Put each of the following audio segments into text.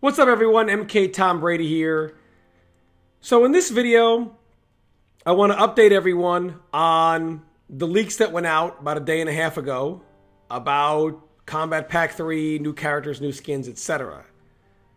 What's up everyone, MK Tom Brady here. So in this video, I want to update everyone on the leaks that went out about a day and a half ago about Kombat Pack 3, new characters, new skins, etc.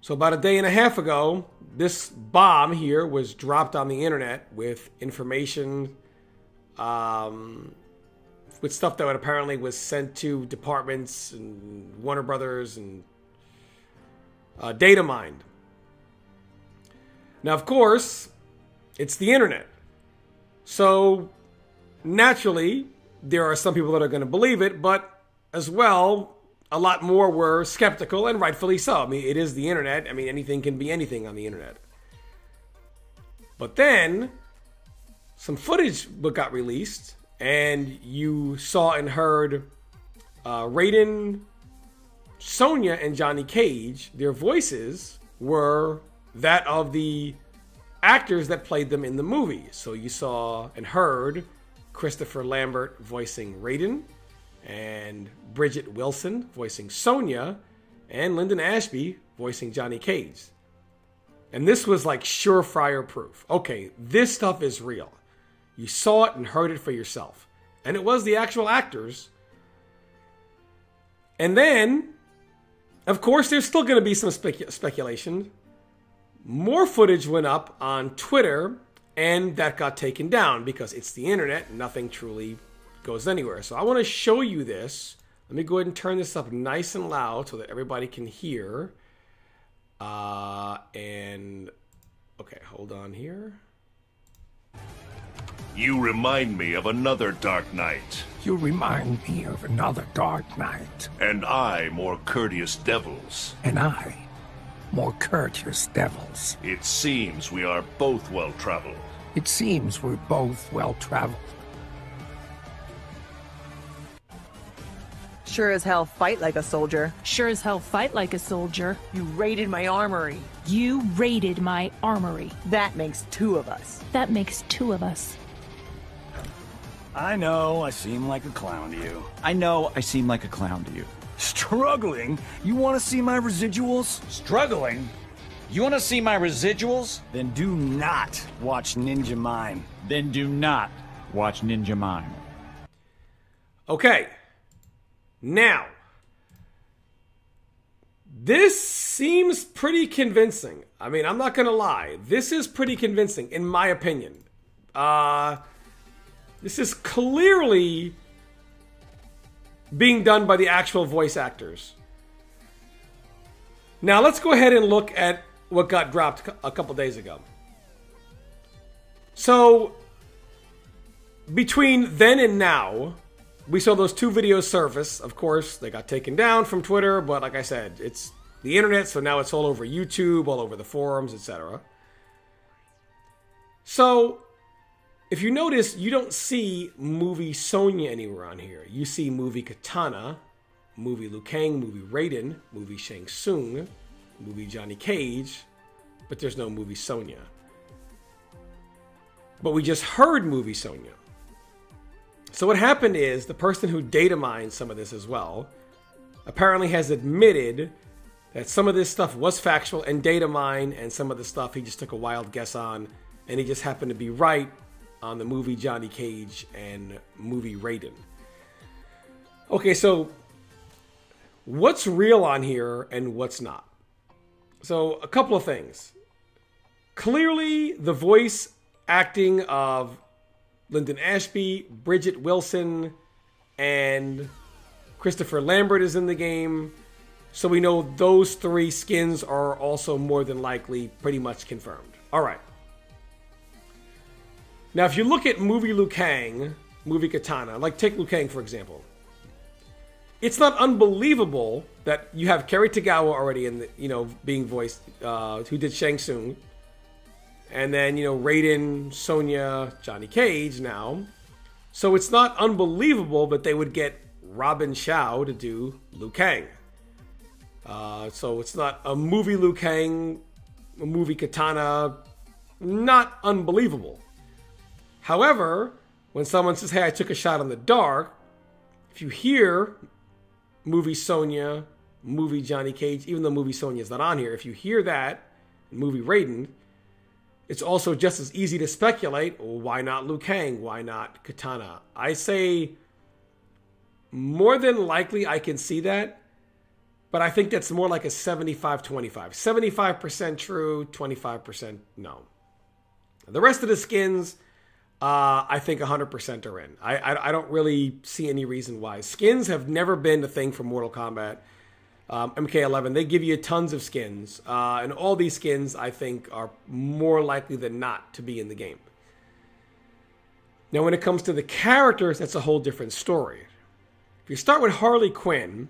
So about a day and a half ago, this bomb here was dropped on the internet with information, with stuff that apparently was sent to departments and Warner Brothers and data mined. Now, of course, it's the internet. So, naturally, there are some people that are going to believe it, but as well, a lot more were skeptical, and rightfully so. I mean, it is the internet. I mean, anything can be anything on the internet. But then, some footage got released, and you saw and heard Raiden, Sonya, and Johnny Cage. Their voices were that of the actors that played them in the movie. So you saw and heard Christopher Lambert voicing Raiden, and Bridget Wilson voicing Sonya, and Lyndon Ashby voicing Johnny Cage. And this was like surefire proof. Okay, this stuff is real. You saw it and heard it for yourself. And it was the actual actors. And then, of course, there's still going to be some speculation. More footage went up on Twitter, and that got taken down because it's the internet. Nothing truly goes anywhere. So I want to show you this. Let me go ahead and turn this up nice and loud so that everybody can hear. Okay, hold on here. You remind me of another dark night. You remind me of another dark night. And I, more courteous devils. And I, more courteous devils. It seems we are both well-traveled. It seems we're both well-traveled. Sure as hell fight like a soldier. Sure as hell fight like a soldier. You raided my armory. You raided my armory. That makes two of us. That makes two of us. I know I seem like a clown to you. I know I seem like a clown to you. Struggling? You want to see my residuals? Struggling? You want to see my residuals? Then do not watch Ninja Mime. Then do not watch Ninja Mime. Okay. Now, this seems pretty convincing. I mean, I'm not going to lie. This is pretty convincing, in my opinion. This is clearly being done by the actual voice actors. Now, let's go ahead and look at what got dropped a couple days ago. So, between then and now, we saw those two videos surface. Of course, they got taken down from Twitter, but like I said, it's the internet, so now it's all over YouTube, all over the forums, etc. So, if you notice, you don't see movie Sonya anywhere on here. You see movie Katana, movie Liu Kang, movie Raiden, movie Shang Tsung, movie Johnny Cage, but there's no movie Sonya. But we just heard movie Sonya. So what happened is the person who data mined some of this as well apparently has admitted that some of this stuff was factual and data mined, and some of the stuff he just took a wild guess on, and he just happened to be right on the movie Johnny Cage and movie Raiden. Okay, so what's real on here and what's not? So a couple of things. Clearly, the voice acting of Lyndon Ashby, Bridget Wilson, and Christopher Lambert is in the game. So we know those three skins are also more than likely pretty much confirmed. All right. Now, if you look at movie Liu Kang, movie Katana, like take Liu Kang for example, it's not unbelievable that you have Kerry Tagawa already in the, being voiced, who did Shang Tsung, and then Raiden, Sonya, Johnny Cage now. So it's not unbelievable that they would get Robin Shou to do Liu Kang. So it's not a movie Liu Kang, a movie Katana, not unbelievable. However, when someone says, hey, I took a shot in the dark, if you hear movie Sonya, movie Johnny Cage, even though movie Sonya's not on here, if you hear that, movie Raiden, it's also just as easy to speculate, well, why not Liu Kang? Why not Katana? I say more than likely I can see that, but I think that's more like a 75-25. 75% true, 25% no. The rest of the skins, I think 100% are in. I don't really see any reason why. Skins have never been a thing for Mortal Kombat. MK11, they give you tons of skins. And all these skins, I think, are more likely than not to be in the game. Now, when it comes to the characters, that's a whole different story. If you start with Harley Quinn,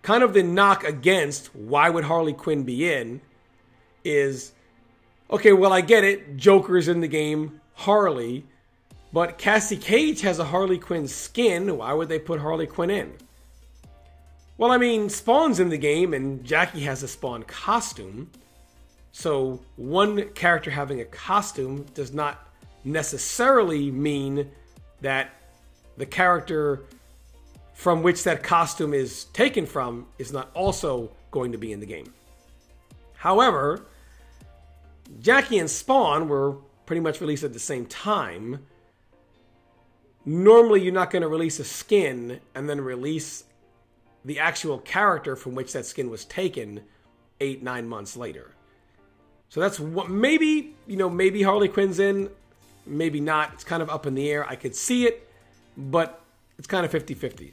kind of the knock against why would Harley Quinn be in is, okay, well, I get it. Joker's in the game, Harley. But Cassie Cage has a Harley Quinn skin. Why would they put Harley Quinn in? Well, I mean, Spawn's in the game, and Jackie has a Spawn costume. So one character having a costume does not necessarily mean that the character from which that costume is taken from is not also going to be in the game. However, Jackie and Spawn were pretty much released at the same time. Normally, you're not going to release a skin and then release the actual character from which that skin was taken 8-9 months later. So that's what, maybe Harley Quinn's in, maybe not. It's kind of up in the air. I could see it, but it's kind of 50-50.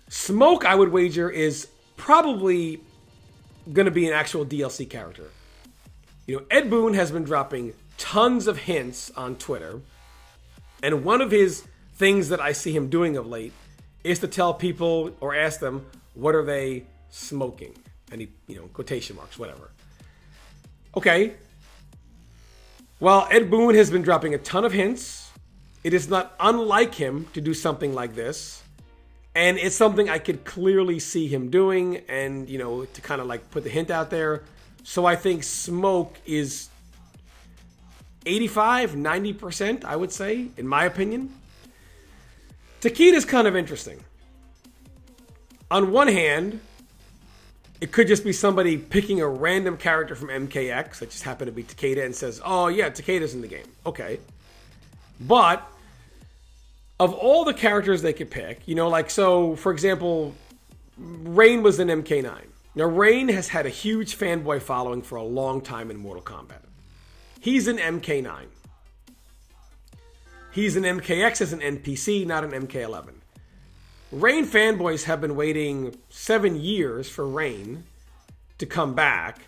Smoke, I would wager, is probably going to be an actual DLC character. Ed Boon has been dropping tons of hints on Twitter, and one of his things that I see him doing of late is to tell people or ask them, what are they smoking? Any, quotation marks, whatever. Okay. Well, Ed Boon has been dropping a ton of hints. It is not unlike him to do something like this. And it's something I could clearly see him doing and, to kind of like put the hint out there. So I think Smoke is 85-90%, I would say, in my opinion. Takeda's kind of interesting. On one hand, it could just be somebody picking a random character from MKX that just happened to be Takeda and says, oh yeah, Takeda's in the game. Okay. But of all the characters they could pick, so for example, Rain was in MK9. Now Rain has had a huge fanboy following for a long time in Mortal Kombat. He's in MK9. He's in MKX as an NPC, not an MK11. Rain fanboys have been waiting 7 years for Rain to come back.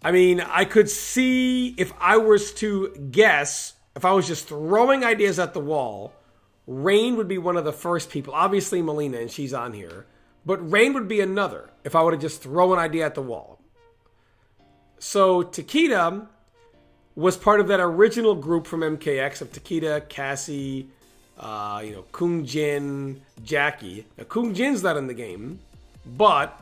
I mean, I could see if I was to guess, if I was just throwing ideas at the wall, Rain would be one of the first people. Obviously Melina, and she's on here. But Rain would be another if I were to just throw an idea at the wall. So Takeda was part of that original group from MKX of Takeda, Cassie, Kung Jin, Jackie. Now, Kung Jin's not in the game, but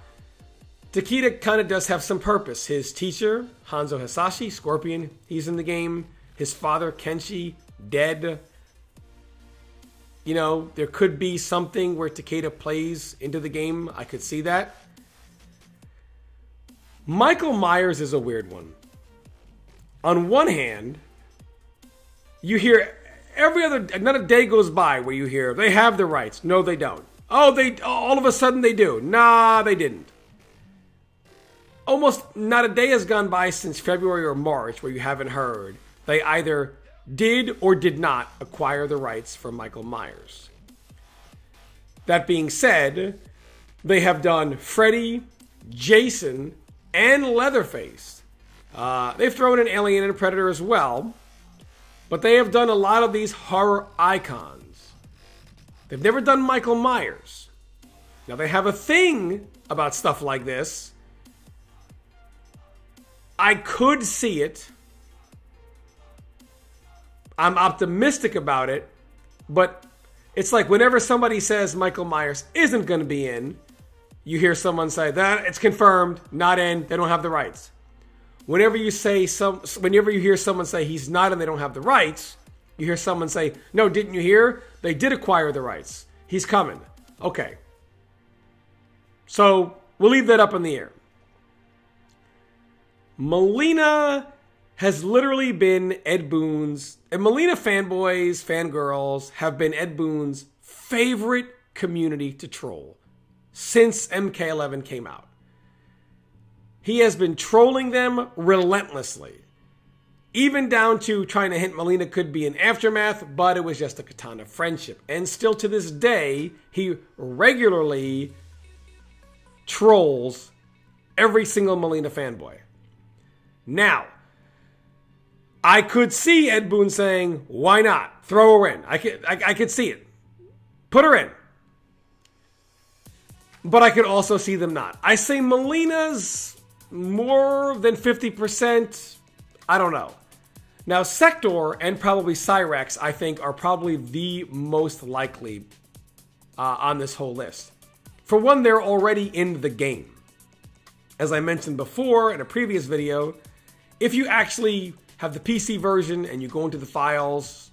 Takeda kind of does have some purpose. His teacher, Hanzo Hasashi, Scorpion, he's in the game. His father, Kenshi, dead. There could be something where Takeda plays into the game. I could see that. Michael Myers is a weird one. On one hand, you hear not a day goes by where you hear they have the rights. No, they don't. All of a sudden they do. Nah, they didn't. Almost not a day has gone by since February or March where you haven't heard they either did or did not acquire the rights for Michael Myers. That being said, they have done Freddy, Jason, and Leatherface. They've thrown in Alien and Predator as well, but they have done a lot of these horror icons. They've never done Michael Myers. Now they have a thing about stuff like this. I could see it. I'm optimistic about it, but it's like whenever somebody says Michael Myers isn't going to be in, you hear someone say that it's confirmed, not in, they don't have the rights. Whenever you hear someone say he's not and they don't have the rights, you hear someone say, no, didn't you hear? They did acquire the rights. He's coming. Okay. So, we'll leave that up in the air. Mileena has literally been Ed Boon's, and Mileena fanboys, fangirls, have been Ed Boon's favorite community to troll since MK11 came out. He has been trolling them relentlessly, even down to trying to hint Mileena could be an aftermath, but it was just a katana friendship. And still to this day, he regularly trolls every single Mileena fanboy. Now, I could see Ed Boon saying, why not? Throw her in. I could see it. Put her in. But I could also see them not. I say Mileena's more than 50%. I don't know. Now, Sector and probably Cyrax, I think, are probably the most likely on this whole list. For one, they're already in the game. As I mentioned before in a previous video, if you actually have the PC version and you go into the files,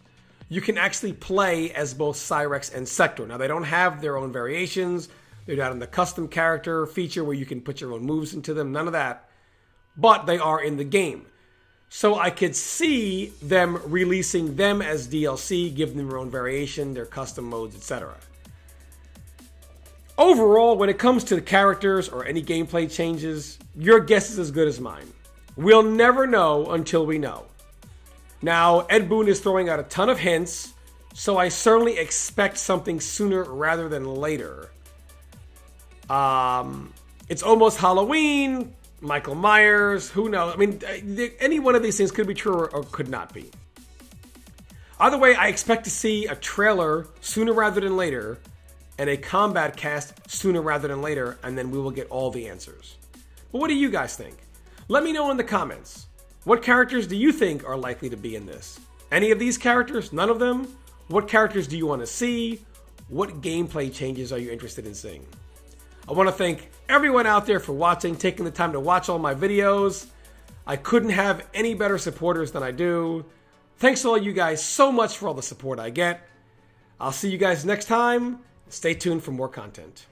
you can actually play as both Cyrax and Sector. Now, they don't have their own variations. They're not in the custom character feature where you can put your own moves into them. None of that. But they are in the game. So I could see them releasing them as DLC, giving them their own variation, their custom modes, etc. Overall, when it comes to the characters or any gameplay changes, your guess is as good as mine. We'll never know until we know. Now, Ed Boon is throwing out a ton of hints, so I certainly expect something sooner rather than later. It's almost Halloween, Michael Myers, who knows? I mean, any one of these things could be true or could not be. Either way, I expect to see a trailer sooner rather than later, and a combat cast sooner rather than later, and then we will get all the answers. But what do you guys think? Let me know in the comments. What characters do you think are likely to be in this? Any of these characters? None of them? What characters do you want to see? What gameplay changes are you interested in seeing? I want to thank everyone out there for watching, taking the time to watch all my videos. I couldn't have any better supporters than I do. Thanks to all you guys so much for all the support I get. I'll see you guys next time. Stay tuned for more content.